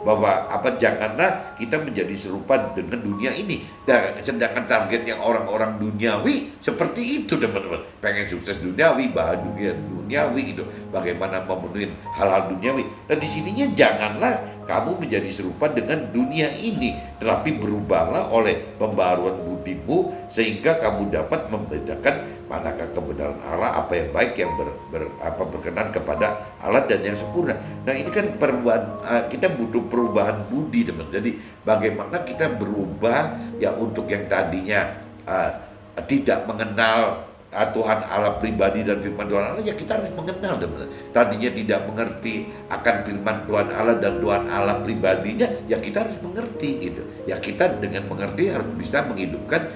bahwa janganlah kita menjadi serupa dengan dunia ini. Dan sedangkan targetnya orang-orang duniawi seperti itu, teman-teman. Pengen sukses duniawi, bahagia duniawi gitu. Bagaimana memenuhi hal-hal duniawi. Dan di sininya janganlah kamu menjadi serupa dengan dunia ini, tetapi berubahlah oleh pembaharuan budimu, sehingga kamu dapat membedakan manakah kebenaran Allah, apa yang baik, yang berkenan kepada Allah dan yang sempurna. Nah ini kan kita butuh perubahan budi, teman. Jadi bagaimana kita berubah ya untuk yang tadinya tidak mengenal Tuhan Allah pribadi dan firman Tuhan Allah, ya kita harus mengenal, teman. Tadinya tidak mengerti akan firman Tuhan Allah dan Tuhan Allah pribadinya, ya kita harus mengerti gitu. Ya kita dengan mengerti harus bisa menghidupkan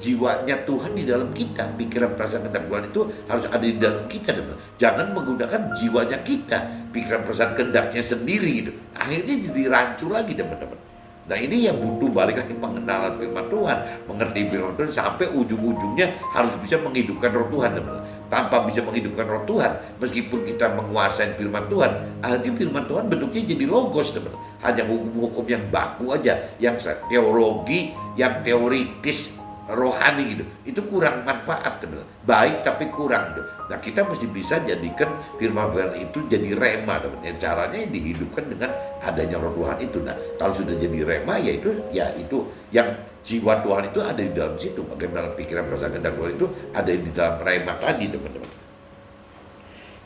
jiwanya Tuhan di dalam kita. Pikiran, perasaan, kehendak Tuhan itu harus ada di dalam kita, teman. Jangan menggunakan jiwanya kita, pikiran, perasaan, kehendaknya sendiri gitu. Akhirnya jadi rancu lagi, teman-teman. Nah ini yang butuh balik lagi pengenalan firman Tuhan, mengerti firman Tuhan sampai ujung-ujungnya harus bisa menghidupkan roh Tuhan, teman. Tanpa bisa menghidupkan roh Tuhan, meskipun kita menguasai firman Tuhan, akhirnya firman Tuhan bentuknya jadi logos, teman. Hanya hukum-hukum yang baku aja, yang teologi, yang teoritis, rohani gitu, itu kurang manfaat, teman. Baik tapi kurang gitu. Nah kita mesti bisa jadikan firman Tuhan itu jadi rema, teman. Ya, caranya dihidupkan dengan adanya roh Tuhan itu. Nah kalau sudah jadi rema, ya itu yang jiwa Tuhan itu ada di dalam situ. Bagaimana pikiran, perasaan, kehendak Tuhan itu ada di dalam rema tadi, teman-teman.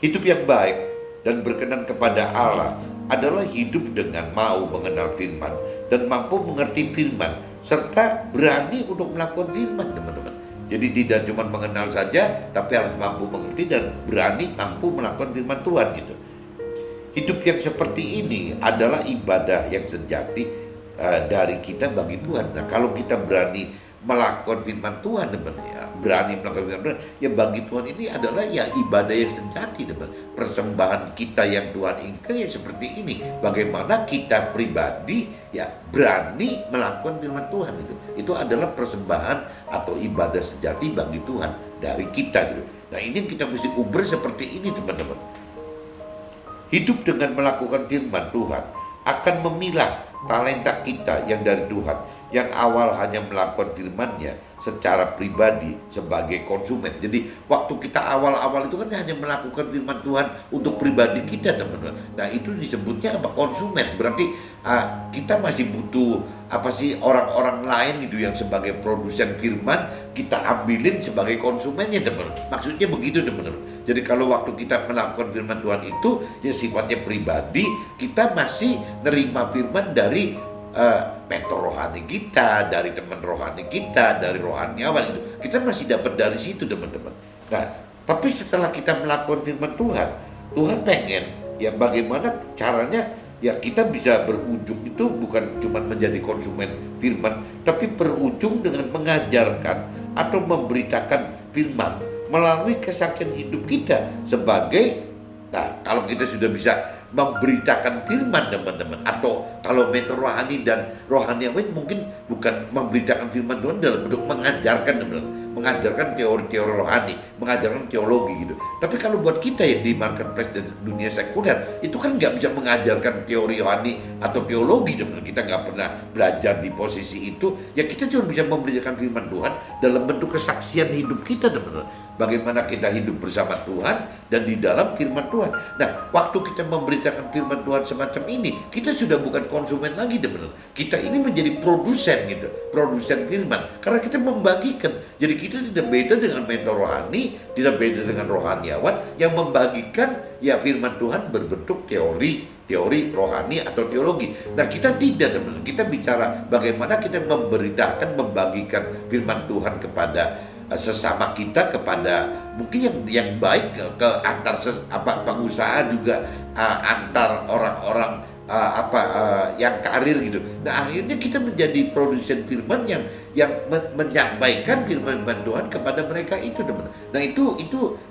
Hidup yang baik dan berkenan kepada Allah adalah hidup dengan mau mengenal firman dan mampu mengerti firman, serta berani untuk melakukan firman, teman-teman. Jadi tidak cuma mengenal saja, tapi harus mampu mengerti dan mampu melakukan firman Tuhan gitu. Hidup yang seperti ini adalah ibadah yang sejati dari kita bagi Tuhan. Nah kalau kita berani melakukan firman Tuhan, teman, ya berani melakukan firman Tuhan, ya bagi Tuhan ini adalah ya ibadah yang sejati, teman. Persembahan kita yang Tuhan inginkan ya seperti ini. Bagaimana kita pribadi ya berani melakukan firman Tuhan itu adalah persembahan atau ibadah sejati bagi Tuhan dari kita gitu. Nah ini yang kita mesti uber seperti ini, teman-teman. Hidup dengan melakukan firman Tuhan akan memilah talenta kita yang dari Tuhan, yang awal hanya melakukan firman-Nya secara pribadi sebagai konsumen. Jadi waktu kita awal-awal itu kan hanya melakukan firman Tuhan untuk pribadi kita, teman-teman. Nah itu disebutnya apa? Konsumen. Berarti kita masih butuh apa sih orang-orang lain gitu yang sebagai produsen firman kita ambilin sebagai konsumennya, teman-teman. Maksudnya begitu, teman-teman. Jadi kalau waktu kita melakukan firman Tuhan itu ya sifatnya pribadi, kita masih nerima firman dari mentor rohani kita, dari teman rohani kita, dari rohaniawan itu. Kita masih dapat dari situ, teman-teman. Nah, tapi setelah kita melakukan firman Tuhan, Tuhan pengen ya bagaimana caranya ya kita bisa berujung itu bukan cuma menjadi konsumen firman, tapi berujung dengan mengajarkan atau memberitakan firman melalui kesaksian hidup kita sebagai, nah kalau kita sudah bisa memberitakan firman, teman-teman, atau kalau mentor rohani dan rohaniawan mungkin bukan memberitakan firman Tuhan dalam bentuk mengajarkan, teman-teman, mengajarkan teori-teori rohani, mengajarkan teologi gitu. Tapi kalau buat kita yang di marketplace dan dunia sekuler itu kan nggak bisa mengajarkan teori rohani atau teologi, teman-teman. Kita nggak pernah belajar di posisi itu, ya kita cuma bisa memberitakan firman Tuhan dalam bentuk kesaksian hidup kita, teman-teman. Bagaimana kita hidup bersama Tuhan dan di dalam firman Tuhan. Nah, waktu kita memberitakan firman Tuhan semacam ini, kita sudah bukan konsumen lagi, teman-teman. Kita ini menjadi produsen gitu, produsen firman. Karena kita membagikan. Jadi kita tidak beda dengan mentor rohani, tidak beda dengan rohaniawan yang membagikan ya firman Tuhan berbentuk teori rohani atau teologi. Nah kita tidak, teman-teman. Kita bicara bagaimana kita memberitakan, membagikan firman Tuhan kepada sesama kita, kepada mungkin yang baik ke antar pengusaha juga, antar orang-orang yang karir gitu. Nah akhirnya kita menjadi produsen firman yang menyampaikan firman Tuhan kepada mereka itu, teman. Nah itu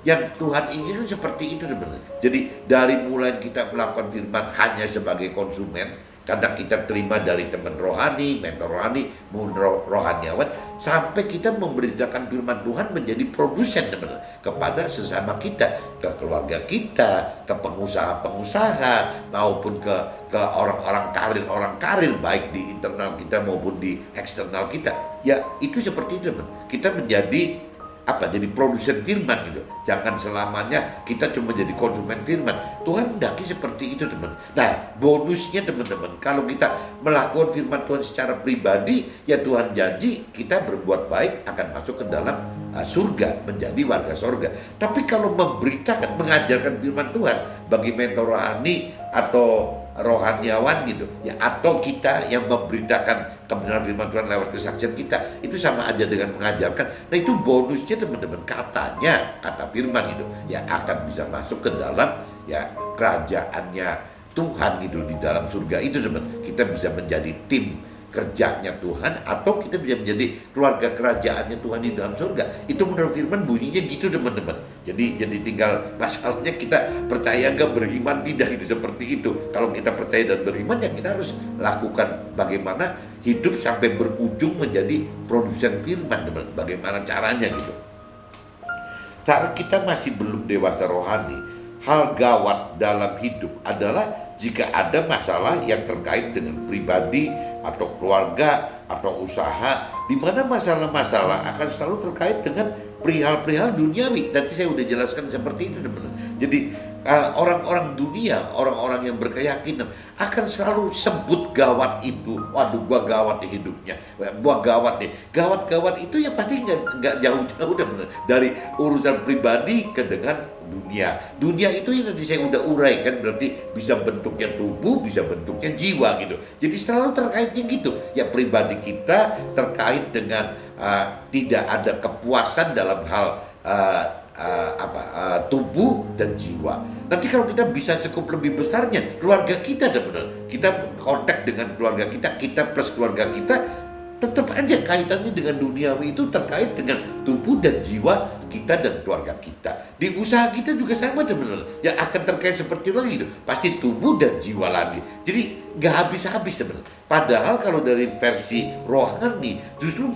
yang Tuhan inginkan seperti itu, teman. Jadi dari mulai kita melakukan firman hanya sebagai konsumen, kadang kita terima dari teman rohani, mentor rohani, rohaniawan, sampai kita memberitakan firman Tuhan menjadi produsen, teman, kepada sesama kita, ke keluarga kita, ke pengusaha-pengusaha, maupun ke orang karir, baik di internal kita maupun di eksternal kita. Ya itu seperti itu, teman. Kita menjadi jadi produsen firman gitu. Jangan selamanya kita cuma jadi konsumen firman. Tuhan hendaki seperti itu, teman. Nah bonusnya, teman-teman, kalau kita melakukan firman Tuhan secara pribadi, ya Tuhan janji kita berbuat baik akan masuk ke dalam surga, menjadi warga surga. Tapi kalau memberitakan, mengajarkan firman Tuhan bagi mentor rohani atau rohaniawan gitu ya, atau kita yang memberitakan kebenaran firman Tuhan lewat kesaksian kita, itu sama aja dengan mengajarkan. Nah itu bonusnya, teman-teman, kata firman gitu ya akan bisa masuk ke dalam ya kerajaannya Tuhan gitu di dalam surga itu, teman. Kita bisa menjadi tim kerjanya Tuhan, atau kita bisa menjadi keluarga kerajaannya Tuhan di dalam surga. Itu menurut firman bunyinya gitu, teman-teman. Jadi tinggal masalahnya kita percaya nggak, beriman tidak, itu seperti itu. Kalau kita percaya dan beriman, ya kita harus lakukan bagaimana hidup sampai berujung menjadi produsen firman, teman. Bagaimana caranya gitu. Cara kita masih belum dewasa rohani, hal gawat dalam hidup adalah jika ada masalah yang terkait dengan pribadi atau keluarga atau usaha, di mana masalah-masalah akan selalu terkait dengan perihal-perihal duniawi. Nanti saya udah jelaskan seperti itu, teman-teman. Jadi orang-orang dunia, orang-orang yang berkeyakinan akan selalu sebut gawat itu. Waduh, gua gawat di hidupnya, gua gawat deh. Gawat-gawat itu ya pasti nggak jauh-jauh, teman-teman, dari urusan pribadi ke dengan dunia. Dunia itu yang tadi saya udah uraikan, berarti bisa bentuknya tubuh, bisa bentuknya jiwa gitu. Jadi selalu terkaitnya gitu. Ya pribadi kita terkait dengan tidak ada kepuasan dalam hal tubuh dan jiwa. Nanti kalau kita bisa cukup lebih besarnya keluarga kita, benar. Kita kontak dengan keluarga kita plus keluarga kita, tetap aja kaitannya dengan duniawi itu terkait dengan tubuh dan jiwa kita dan keluarga kita. Di usaha kita juga sama teman-teman. Yang akan terkait seperti itu lagi itu pasti tubuh dan jiwa lagi. Jadi nggak habis-habis teman-teman. Padahal kalau dari versi rohani justru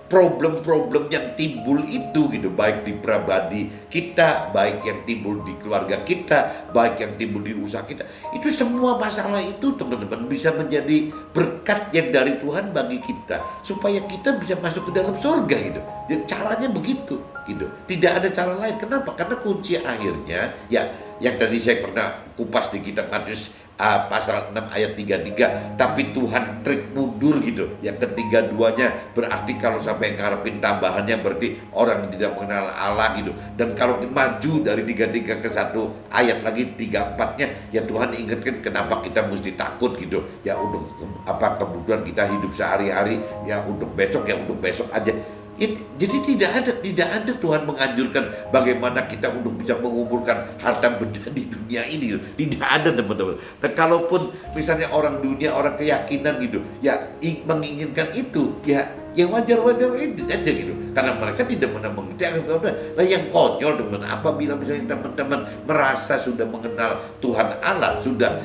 problem-problem yang timbul itu gitu, baik di pribadi kita, baik yang timbul di keluarga kita, baik yang timbul di usaha kita, itu semua masalah itu teman-teman bisa menjadi berkat yang dari Tuhan bagi kita supaya kita bisa masuk ke dalam surga gitu. Ya, caranya begitu gitu, tidak ada cara lain. Kenapa? Karena kunci akhirnya ya yang tadi saya pernah kupas di kitab Matius pasal 6 ayat 33, tapi Tuhan trik mundur gitu. Yang ketiga duanya berarti kalau sampai ngarepin tambahannya berarti orang yang tidak mengenal Allah gitu. Dan kalau maju dari 33 ke 1 ayat lagi 34-nya ya Tuhan ingatkan kenapa kita mesti takut gitu. Ya untuk apa kebutuhan kita hidup sehari-hari, ya untuk besok ya untuk besok aja. Jadi tidak ada Tuhan menganjurkan bagaimana kita untuk bisa mengumpulkan harta benda di dunia ini gitu. Tidak ada teman-teman. Dan kalaupun misalnya orang dunia, orang keyakinan gitu, ya menginginkan itu, ya wajar-wajar aja gitu. Karena mereka tidak pernah mengerti. Nah yang konyol teman, apabila misalnya teman-teman merasa sudah mengenal Tuhan Allah, sudah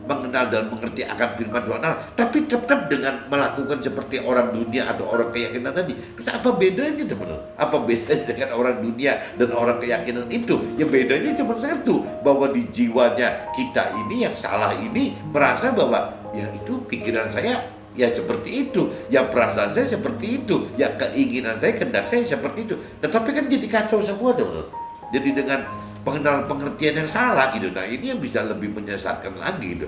mengenal dan mengerti akan firman Tuhan Allah, tapi tetap dengan melakukan seperti orang dunia atau orang keyakinan tadi. Terus apa bedanya teman-teman? Apa bedanya dengan orang dunia dan orang keyakinan itu? Ya bedanya cuma satu, bahwa di jiwanya kita ini yang salah ini merasa bahwa ya itu pikiran saya ya seperti itu, ya perasaan saya seperti itu, ya keinginan saya, kehendak saya seperti itu. Tetapi kan jadi kacau semua teman-teman. Jadi dengan pengenalan pengertian yang salah gitu. Nah ini yang bisa lebih menyesatkan lagi gitu.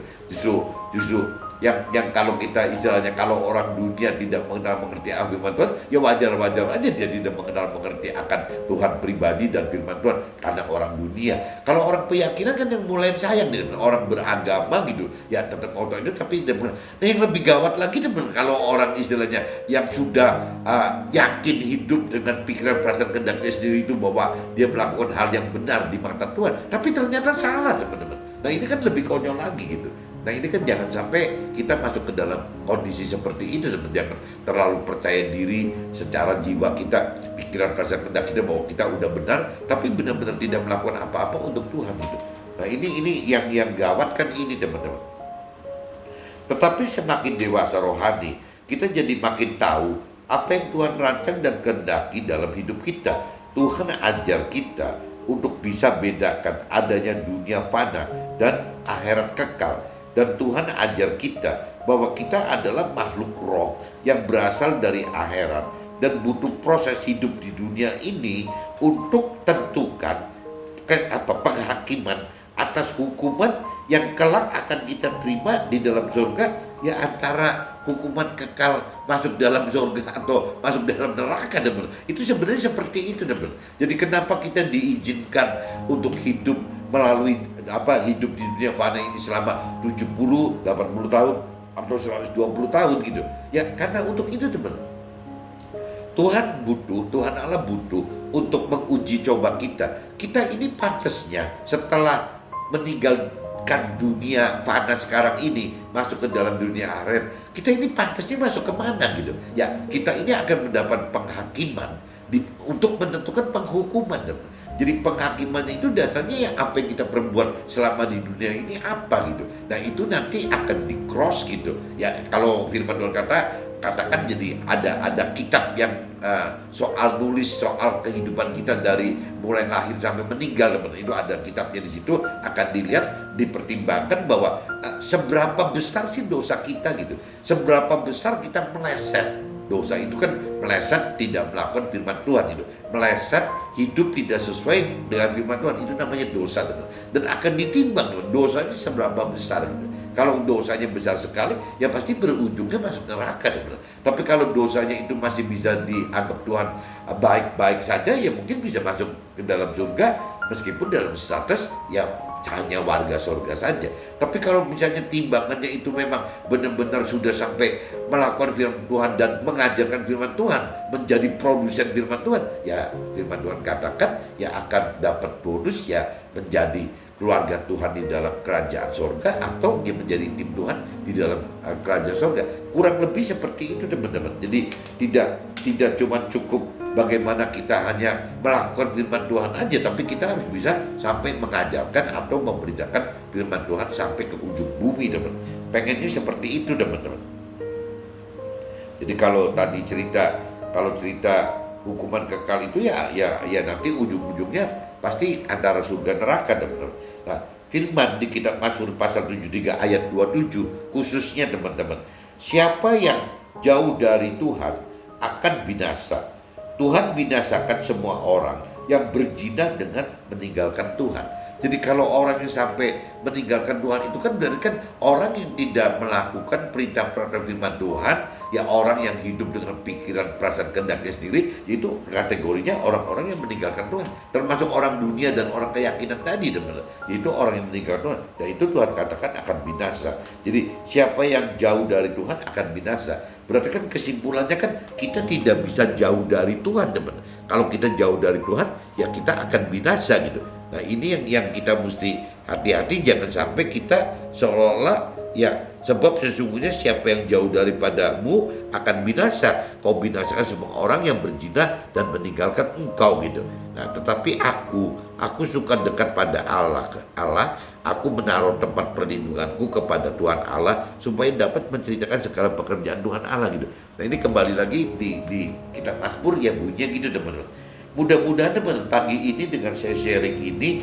Justru yang kalau kita istilahnya kalau orang dunia tidak mengenal mengerti firman Tuhan, ya wajar-wajar aja dia tidak mengenal mengerti akan Tuhan pribadi dan firman Tuhan karena orang dunia. Kalau orang keyakinan kan yang mulai sayang dengan orang beragama gitu, ya tetap auto itu tapi tidak mengenal. Nah yang lebih gawat lagi teman, kalau orang istilahnya yang sudah yakin hidup dengan pikiran perasaan kehendaknya sendiri itu bahwa dia melakukan hal yang benar di mata Tuhan, tapi ternyata salah teman-teman. Nah ini kan lebih konyol lagi gitu. Nah ini kan jangan sampai kita masuk ke dalam kondisi seperti itu, dan jangan terlalu percaya diri secara jiwa kita, pikiran perasaan kehendak kita bahwa kita udah benar, tapi benar-benar tidak melakukan apa-apa untuk Tuhan gitu. Nah ini yang gawat kan ini teman-teman. Tetapi semakin dewasa rohani, kita jadi makin tahu apa yang Tuhan rancang dan kehendaki dalam hidup kita. Tuhan ajar kita untuk bisa bedakan adanya dunia fana dan akhirat kekal. Dan Tuhan ajar kita bahwa kita adalah makhluk roh yang berasal dari akhirat dan butuh proses hidup di dunia ini untuk tentukan penghakiman atas hukuman yang kelak akan kita terima di dalam surga, ya antara hukuman kekal masuk dalam surga atau masuk dalam neraka teman. Itu sebenarnya seperti itu teman. Jadi kenapa kita diizinkan untuk hidup melalui hidup di dunia fana ini selama 70, 80 tahun atau 120 tahun gitu. Ya karena untuk itu teman. Tuhan Allah butuh untuk menguji coba kita. Kita ini pantasnya setelah meninggalkan dunia fana sekarang ini masuk ke dalam dunia akhirat, kita ini pantasnya masuk kemana gitu. Ya kita ini akan mendapat penghakiman untuk menentukan penghukuman teman. Jadi penghakiman itu dasarnya yang apa yang kita perbuat selama di dunia ini apa gitu. Nah itu nanti akan di cross gitu. Ya kalau firman Tuhan katakan jadi ada kitab yang soal nulis soal kehidupan kita dari mulai lahir sampai meninggal teman. Itu ada kitabnya di situ, akan dilihat, dipertimbangkan bahwa seberapa besar sih dosa kita gitu. Seberapa besar kita meleset. Dosa itu kan meleset tidak melakukan firman Tuhan itu. Meleset hidup tidak sesuai dengan firman Tuhan, itu namanya dosa teman. Dan akan ditimbang teman, dosanya seberapa besar gitu. Kalau dosanya besar sekali, ya pasti berujungnya masuk neraka teman. Tapi kalau dosanya itu masih bisa dianggap Tuhan baik-baik saja, ya mungkin bisa masuk ke dalam surga meskipun dalam status ya hanya warga surga saja. Tapi kalau misalnya timbangannya itu memang benar-benar sudah sampai melakukan firman Tuhan dan mengajarkan firman Tuhan, menjadi produsen firman Tuhan, ya firman Tuhan katakan ya akan dapat bonus, ya menjadi keluarga Tuhan di dalam kerajaan sorga, atau dia menjadi tim Tuhan di dalam kerajaan sorga. Kurang lebih seperti itu teman-teman. Jadi tidak cuma cukup bagaimana kita hanya melakukan firman Tuhan aja, tapi kita harus bisa sampai mengajarkan atau memberitakan firman Tuhan sampai ke ujung bumi teman. Pengennya seperti itu teman-teman. Jadi kalau tadi cerita hukuman kekal itu ya nanti ujung-ujungnya pasti antara surga neraka teman-teman. Nah, firman di kitab Mazmur pasal 73 ayat 27 khususnya teman-teman, siapa yang jauh dari Tuhan akan binasa. Tuhan binasakan semua orang yang berzina dengan meninggalkan Tuhan. Jadi kalau orang yang sampai meninggalkan Tuhan itu kan berarti kan orang yang tidak melakukan perintah-perintah firman Tuhan, ya orang yang hidup dengan pikiran, perasaan, kehendaknya sendiri, itu kategorinya orang-orang yang meninggalkan Tuhan. Termasuk orang dunia dan orang keyakinan tadi, teman-teman. Itu orang yang meninggalkan Tuhan. Dan itu Tuhan katakan akan binasa. Jadi siapa yang jauh dari Tuhan akan binasa. Berarti kan kesimpulannya kan kita tidak bisa jauh dari Tuhan, teman. Kalau kita jauh dari Tuhan, ya kita akan binasa gitu. Nah ini yang kita mesti hati-hati, jangan sampai kita seolah-olah ya, sebab sesungguhnya siapa yang jauh daripadamu akan binasa. Kau binasakan semua orang yang berzina dan meninggalkan engkau gitu. Nah tetapi aku suka dekat pada Allah. Aku menaruh tempat perlindunganku kepada Tuhan Allah supaya dapat menceritakan segala pekerjaan Tuhan Allah gitu. Nah ini kembali lagi di kitab Mazmur ya bunyinya gitu teman-teman. Mudah-mudahan teman-teman pagi ini dengan saya sharing ini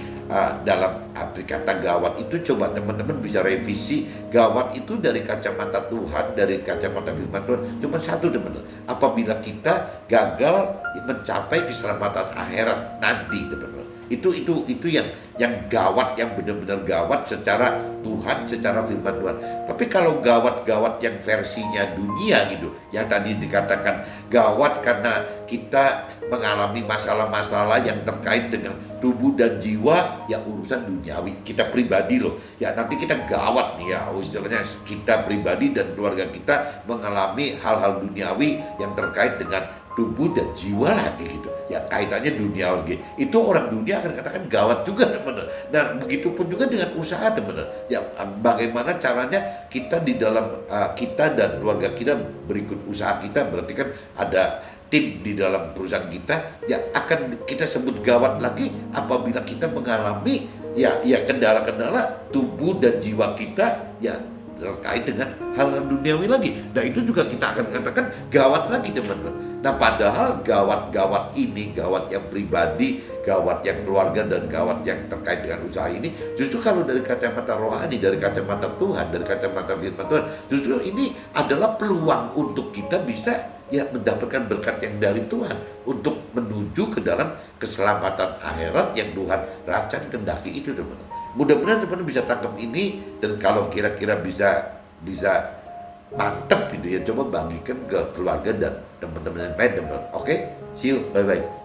dalam arti kata gawat itu, coba teman-teman bisa revisi gawat itu dari kacamata Tuhan, dari kacamata firman Tuhan. Cuma satu teman-teman, apabila kita gagal mencapai keselamatan akhirat nanti teman-teman, itu yang gawat, yang benar-benar gawat secara Tuhan, secara firman Tuhan. Tapi kalau gawat-gawat yang versinya dunia gitu, yang tadi dikatakan gawat karena kita mengalami masalah-masalah yang terkait dengan tubuh dan jiwa, ya urusan duniawi kita pribadi loh. Ya nanti kita gawat nih ya, istilahnya kita pribadi dan keluarga kita mengalami hal-hal duniawi yang terkait dengan tubuh dan jiwa lagi gitu. Ya kaitannya dunia lagi. Itu orang dunia akan katakan gawat juga teman-teman. Dan begitupun juga dengan usaha teman-teman. Ya bagaimana caranya kita di dalam kita dan keluarga kita berikut usaha kita, berarti kan ada tim di dalam perusahaan kita, ya akan kita sebut gawat lagi apabila kita mengalami ya kendala-kendala tubuh dan jiwa kita ya terkait dengan hal duniawi lagi. Nah itu juga kita akan katakan gawat lagi teman-teman. Nah padahal gawat-gawat ini, gawat yang pribadi, gawat yang keluarga, dan gawat yang terkait dengan usaha ini, justru kalau dari kacamata rohani, dari kacamata Tuhan, dari kacamata firman Tuhan, justru ini adalah peluang untuk kita bisa ya mendapatkan berkat yang dari Tuhan untuk menuju ke dalam keselamatan akhirat yang Tuhan rancang kendaki itu teman-teman. Mudah-mudahan teman-teman bisa tangkap ini, dan kalau kira-kira bisa mantap gitu ya, coba bagikan ke keluarga dan teman-teman yang lain teman-teman. Oke, see you, bye-bye.